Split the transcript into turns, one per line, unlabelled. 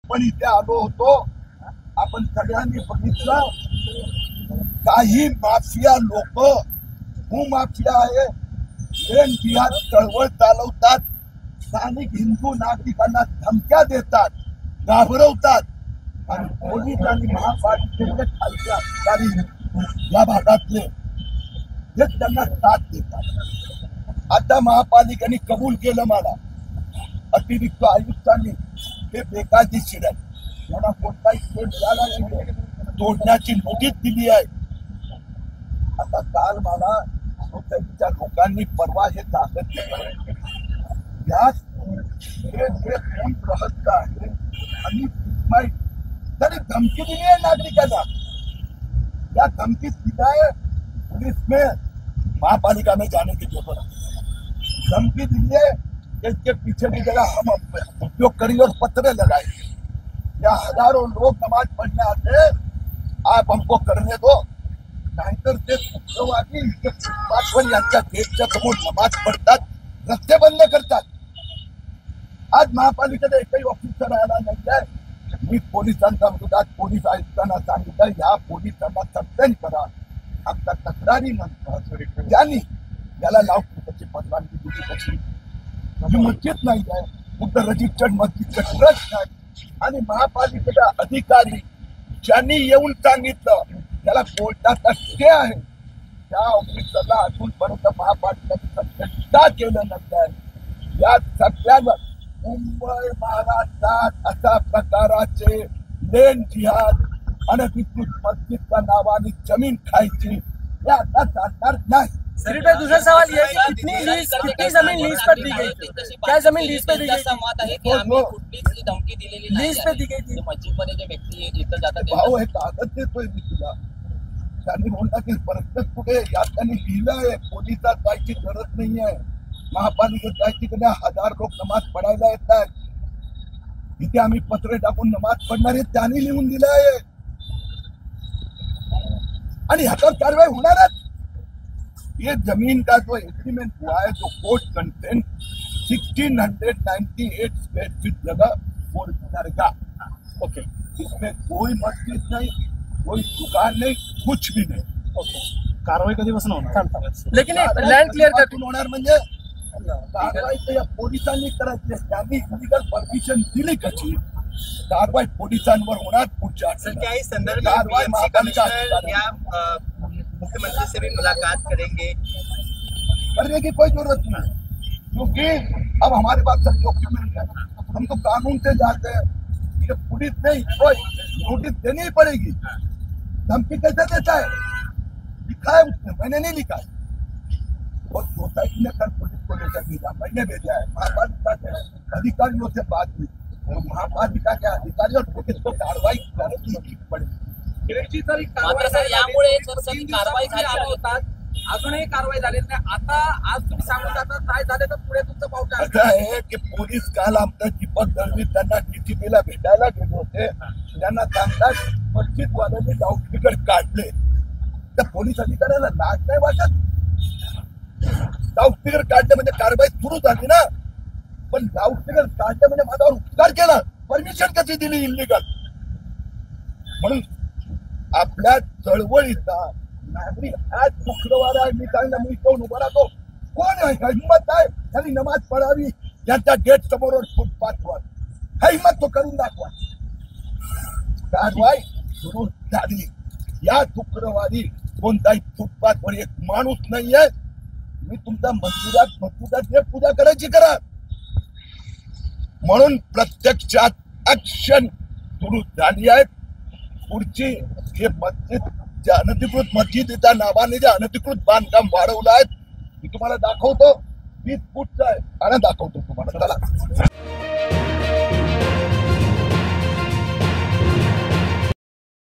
आपण इथे आलो होतो, आपण सगळ्यांनी बघितलं काही माफिया लोक भूमाफिया आहे, लेन जिहाद चळवळ चालवतात, स्थानिक हिंदू नागरिकांना धमक्या देतात, घाबरवतात आणि पोलीस आणि महापालिकेचे खालचे अधिकारी या भागातले हे त्यांना साथ देतात। आता महापालिकेने कबूल केलं, मला अतिरिक्त आयुक्तांनी हे बेकायदेशीर आहे, त्यांना कोणताही केस झाला नाही, तोडण्याची नोटीस दिली आहे। आता काल मला सोसायटीच्या लोकांनी परवा हे दाखल केलं, यात हे कोण रहस्य आहे आणि तरी धमकी दिली आहे नागरिकांना, या धमकी दिला है पुलिस में महापालिका में जाने की जरूरत, धमकी दी है इसके पीछे की जगह हम उपयोग करेंगे और पत्र लगाएंगे। या हजारों लोग नमाज पढ़ने आते हैं, आप हमको करने दो, नाहीतर ते शुक्रवारी फुटपाथवर यांच्या गेटच्या समोर नमाज पडतात, रस्ते बंद करतात। आज महापालिकेचा एकही ऑफिसर आला नाही आहे। मी पोलिसांच्या विरोधात पोलीस आयुक्तांना सांगितलं, या पोलिसांना सस्पेंड करा। आमच्या तक्रारीनंतर त्यांनी याला लाऊडस्पीकरची परवानगी दिली कशी? ही मस्जिद नाही आहे, फक्त रजिस्टर्ड मस्जिदचा ट्रस्ट नाही। आणि महापालिकेचा अधिकारी ज्यांनी येऊन सांगितलं त्याला कोर्टाचा स्टे आहे, त्या ऑफिसरला अजूनपर्यंत महापालिकेने सस्पेंड का केलं नसतं? या सगळ्यांवर मुंबई महाराष्ट्रात अशा प्रकाराचे लेन जिहाद अनधिकृत मस्जिदच्या नावाने जमीन खायची या आता चालणार नाही।
सर भाई दूसरा सवाल ये है कि कितनी जमीन लीज पर दी गई थी? क्या जमीन लीज पे दी गई थी?
मत आहे की आम्ही कुठलीच धमकी दिलेली नाही,
लीज पे दी गई थी।
मस्जिदमध्ये जे व्यक्ती येतात जातात
भाऊ हे कागद देतोय मी तुला, त्यांनी म्हणतात की परत कुठे यात त्यांनी लिहिलं आहे पोलिसात जायची गरज नाही आहे, महापालिकेत जायची कधी हजार लोक नमाज पडायला येत आहेत, इथे आम्ही पत्र टाकून नमाज पडणारे त्यांनी लिहून दिलं आहे आणि ह्याच्यावर कारवाई होणारच। ये जमीन का जो एग्रीमेंट हुआ है, जो कोर्ट कंटेंट 1698 स्क्वायर फीट जगह 4 दरगाह, ओके, इसमें कोई मस्जिद नहीं, कोई दुकान नहीं, कुछ भी नहीं।
ओके,
कारवाई कधीपासून होणार?
लेकिन लैंड क्लियर कर
होणार म्हणजे कारवाई तर या पोलिसांनी करायची आहे, त्यांनी इलिगल परमिशन दिली कशी? कारवाई पोलिसांवर होणार पुढच्या
क्या इस संदर्भ
कारवाई
में
महापालिका
कमिश्नर या मुख्यमंत्री से भी मुलाकात करेंगे?
करने की कोई जरूरत नहीं, क्योंकि अब हमारे पास सब डॉक्यूमेंट है, हम तो कानून से जाते हैं। ये पुलिस नहीं, कोई नोटिस देनी ही पड़ेगी। धमकी कैसे देता है? लिखा है उसने, मैंने नहीं लिखा है, और सोसाइटी ने कल पुलिस को लेकर भेजा, मैंने भेजा है, महापालिका के अधिकारियों से बात हुई, तो महापालिका के अधिकारी और पुलिस को कार्रवाई करनी ही पड़ेगी।
मात्र सर यामुळे सर कारवाई झाली
होतात, अजूनही कारवाई झाली नाही। आता आज तुम्ही सांगून जाता काय झाले तर पुढे तुमचं पाऊल काय?
असं आहे की पोलीस काल आमच्या दीपक दळवी त्यांना डीजीपीला भेटायला गेले होते, त्यांना सांगतात मस्जिदवाल्यांनी लाऊडस्पीकर काढले, त्या पोलीस अधिकाऱ्याला लाज नाही वाटत? लाऊडस्पीकर काढले म्हणजे कारवाई सुरू झाली ना, पण लाऊडस्पीकर काढले म्हणजे माझ्यावर उपकार केला, परमिशन कशी दिली इल्लीगल? म्हणून आपल्या चळवळीचा नागरिक आज शुक्रवार आहे, मी सांगितलं मी जाऊन उभा राहतो, कोण आहे का हिंमत आहे त्यांनी नमाज पडावी त्यांच्या गेट समोर फुटपाथवर, हा हिंमत तो करून दाखवा। कारवाई सुरू झाली, या शुक्रवारी कोणताही फुटपाथवर एक माणूस नाहीये, मी तुमच्या मस्जिदात जे पूजा करायची करा, म्हणून प्रत्यक्षात ऍक्शन सुरू झाली आहे। पुढची हे मस्जिद जे अनधिकृत मस्जिदच्या नावाने जे अनधिकृत बांधकाम वाढवलं आहे, मी तुम्हाला दाखवतो, 20 फूटचं आहे, आणि दाखवतो तुम्हाला, चला।